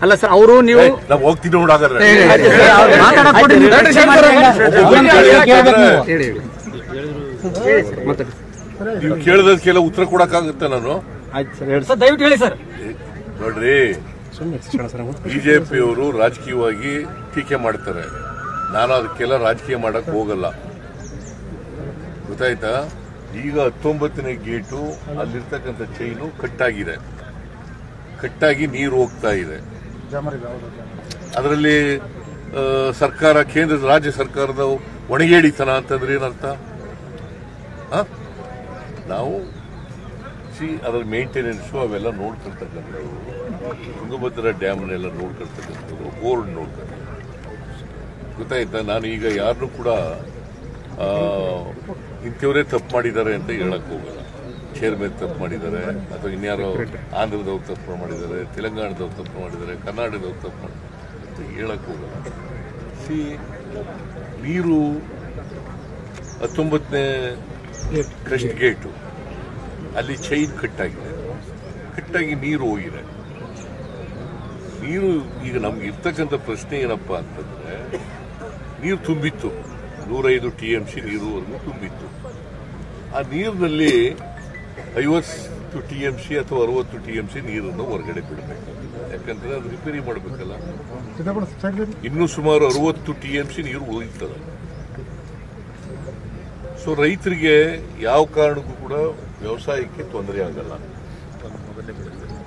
ಅಲ್ಲ ಸರ್, ಅವರು ನೀವು ಹೋಗ್ತೀನಿ ನೋಡಾದ್ರೆ ನೀವು ಕೇಳಿದಕ್ಕೆಲ್ಲ ಉತ್ತರ ಕೊಡಕ್ಕಾಗುತ್ತೆ ನಾನು. ದಯವಿಟ್ಟು ಹೇಳಿ ಸರ್. ನೋಡ್ರಿ, ಬಿಜೆಪಿಯವರು ರಾಜಕೀಯವಾಗಿ ಟೀಕೆ ಮಾಡ್ತಾರೆ. ನಾನು ಅದಕ್ಕೆಲ್ಲ ರಾಜಕೀಯ ಮಾಡಕ್ ಹೋಗಲ್ಲ, ಗೊತ್ತಾಯ್ತಾ. ಈಗ 19ನೇ ಗೇಟು ಅಲ್ಲಿರ್ತಕ್ಕಂಥ ಚೈನು ಕಟ್ಟಾಗಿ ನೀರು ಹೋಗ್ತಾ ಇದೆ. ಅದರಲ್ಲಿ ಸರ್ಕಾರ, ರಾಜ್ಯ ಸರ್ಕಾರದ ಒಣಗೇಡಿತನ ಅಂತಂದ್ರೆ ಏನರ್ಥ? ನಾವು ಅದರ ಮೇಂಟೆನೆನ್ಸು ಅವೆಲ್ಲ ನೋಡ್ಕೊಳ್ತಕ್ಕಂಥದ್ದು, ತುಂಗಭದ್ರಾ ಡ್ಯಾಮ್ನೆಲ್ಲ ನೋಡ್ಕೊಳ್ತಕ್ಕಂಥದ್ದು, ಬೋರ್ಡ್ ನೋಡ್ಕೊಂಡು, ಗೊತ್ತಾಯ್ತಾ. ನಾನು ಈಗ ಯಾರನ್ನೂ ಕೂಡ ಇಂಥವರೇ ತಪ್ಪು ಮಾಡಿದ್ದಾರೆ ಅಂತ ಹೇಳಕ್ ಹೋಗಲ್ಲ. ಚೇರ್ಮನ್ ತಪ್ಪು ಮಾಡಿದ್ದಾರೆ, ಅಥವಾ ಇನ್ಯಾರೋ ಆಂಧ್ರದವ್ರು ತಪ್ಪು ಮಾಡಿದ್ದಾರೆ, ತೆಲಂಗಾಣದವ್ರು ತಪ್ಪು ಮಾಡಿದ್ದಾರೆ, ಕರ್ನಾಟಕದವ್ರು ತಪ್ಪು ಮಾಡಿದ್ದಾರೆ ಅಂತ ಹೇಳಕ್ ಹೋಗಲ್ಲ. ನೀರು 19ನೇ ಕ್ರಸ್ಟ್ ಗೇಟು ಅಲ್ಲಿ ಚೈನ್ ಕಟ್ಟಾಗಿ ನೀರು ಹೋಗಿದೆ. ನೀರು ಈಗ ನಮ್ಗೆ ಇರ್ತಕ್ಕಂಥ ಪ್ರಶ್ನೆ ಏನಪ್ಪಾ ಅಂತಂದ್ರೆ, ನೀರು ತುಂಬಿತ್ತು, 105 TMC ನೀರುವರೆಗೂ ತುಂಬಿತ್ತು. ಆ ನೀರಿನಲ್ಲಿ 50 TMC ಅಥವಾ 60 TMC ನೀರನ್ನು ಹೊರಗಡೆ ಬಿಡಬೇಕು. ಯಾಕಂದ್ರೆ ಅದು ರಿಪೇರಿ ಮಾಡಬೇಕಲ್ಲ. ಇನ್ನೂ ಸುಮಾರು 60 TMC ನೀರು ಉಳಿತದೆ. ಸೊ ರೈತರಿಗೆ ಯಾವ ಕಾರಣಕ್ಕೂ ಕೂಡ ವ್ಯವಸಾಯಕ್ಕೆ ತೊಂದರೆ ಆಗಲ್ಲ,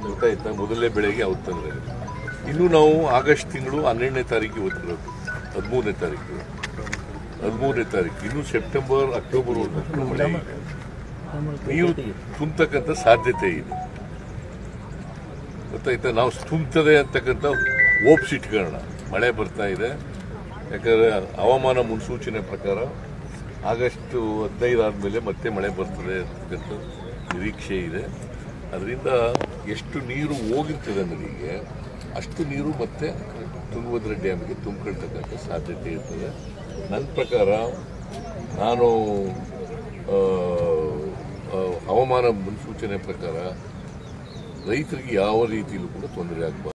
ಗೊತ್ತಾಯ್ತಾ. ಮೊದಲನೇ ಬೆಳೆಗೆ ಯಾವ ತೊಂದರೆ ಇಲ್ಲ. ಇನ್ನು ನಾವು ಆಗಸ್ಟ್ ತಿಂಗಳು 12ನೇ ತಾರೀಕು ಓದ್ತಿರೋದು, 13ನೇ ತಾರೀಕು. ಇನ್ನು ಸೆಪ್ಟೆಂಬರ್, ಅಕ್ಟೋಬರ್ ಮಳೆ ನೀರು ತುಂಬತಕ್ಕಂಥ ಸಾಧ್ಯತೆ ಇದೆ, ಗೊತ್ತಾಯ್ತಾ. ನಾವು ತುಂಬುತ್ತದೆ ಅಂತಕ್ಕಂಥ ಹೋಪ್ಸ್ ಇಟ್ಕೊಳ್ಳೋಣ. ಮಳೆ ಬರ್ತಾ ಇದೆ, ಯಾಕಂದ್ರೆ ಹವಾಮಾನ ಮುನ್ಸೂಚನೆ ಪ್ರಕಾರ ಆಗಸ್ಟ್ 15 ಆದಮೇಲೆ ಮತ್ತೆ ಮಳೆ ಬರ್ತದೆ ಅಂತಕ್ಕಂಥ ನಿರೀಕ್ಷೆ ಇದೆ. ಅದರಿಂದ ಎಷ್ಟು ನೀರು ಹೋಗಿರ್ತದೆ ನದಿಗೆ, ಅಷ್ಟು ನೀರು ಮತ್ತೆ ತುಂಗಭದ್ರಾ ಡ್ಯಾಮ್ಗೆ ತುಂಬಿಕೊಳ್ತಕ್ಕಂಥ ಸಾಧ್ಯತೆ ಇರ್ತದೆ. ನನ್ನ ಪ್ರಕಾರ ನಾನು ಹವಾಮಾನ ಮುನ್ಸೂಚನೆ ಪ್ರಕಾರ ರೈತರಿಗೆ ಯಾವ ರೀತಿಯಲ್ಲೂ ಕೂಡ ತೊಂದರೆ ಆಗಬಾರ್ದು.